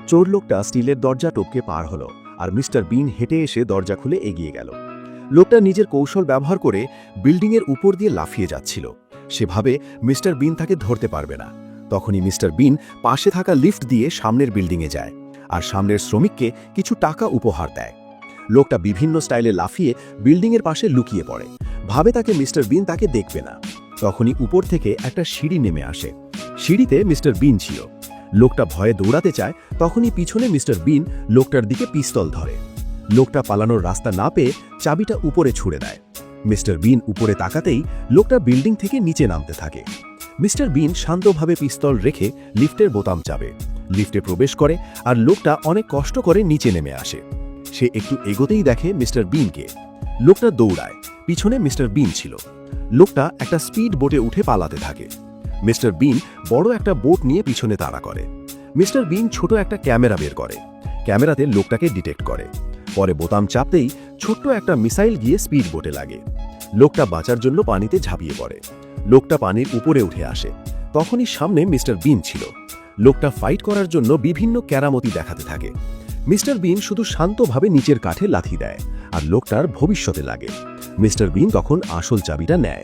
চোর লোকটা স্টিলের দরজা টপকে পার হলো আর মিস্টার বিন হেঁটে এসে দরজা খুলে এগিয়ে গেল। লোকটা নিজের কৌশল ব্যবহার করে বিল্ডিংয়ের উপর দিয়ে লাফিয়ে যাচ্ছিল। সে ভাবে মিস্টার বিন তাকে ধরতে পারবে না। তখনই মিস্টার বিন পাশে থাকা লিফট দিয়ে সামনের বিল্ডিংয়ে যায় আর সামনের শ্রমিককে কিছু টাকা উপহার দেয়। লোকটা বিভিন্ন স্টাইলে লাফিয়ে বিল্ডিংয়ের পাশে লুকিয়ে পড়ে, ভাবে তাকে মিস্টার বিন তাকে দেখবে না। তখনই উপর থেকে একটা সিঁড়ি নেমে আসে। সিঁড়িতে মিস্টার বিন ছিল। লোকটা ভয়ে দৌড়াতে চায়, তখনই পিছনে মিস্টার বিন লোকটার দিকে পিস্তল ধরে। লোকটা পালানোর রাস্তা না পেয়ে চাবিটা উপরে ছুঁড়ে দেয়। মিস্টার বিন উপরে তাকাতেই লোকটা বিল্ডিং থেকে নিচে নামতে থাকে। মিস্টার বিন শান্তভাবে পিস্তল রেখে লিফটের বোতাম চাপে। লিফটে প্রবেশ করে আর লোকটা অনেক কষ্ট করে নিচে নেমে আসে। সে একটু এগোতেই দেখে মিস্টার বিনকে। লোকটা দৌড়ায়, পিছনে মিস্টার বিন ছিল। লোকটা একটা স্পিড বোটে উঠে পালাতে থাকে। মিস্টার বিন বড় একটা বোট নিয়ে পিছনে তাড়া করে। মিস্টার বিন ছোট একটা ক্যামেরা বের করে। ক্যামেরাতে লোকটাকে ডিটেক্ট করে। পরে বোতাম চাপতেই ছোট্ট একটা মিসাইল গিয়ে স্পিড বোটে লাগে। লোকটা বাঁচার জন্য পানিতে ঝাঁপিয়ে পড়ে। লোকটা পানির উপরে উঠে আসে। তখনই সামনে মিস্টার বিন ছিল। লোকটা ফাইট করার জন্য বিভিন্ন কেরামতি দেখাতে থাকে। মিস্টার বিন শুধু শান্তভাবে নিচের কাঠে লাথি দেয় আর লোকটার ভবিষ্যতে লাগে। মিস্টার বিন তখন আসল চাবিটা নেয়।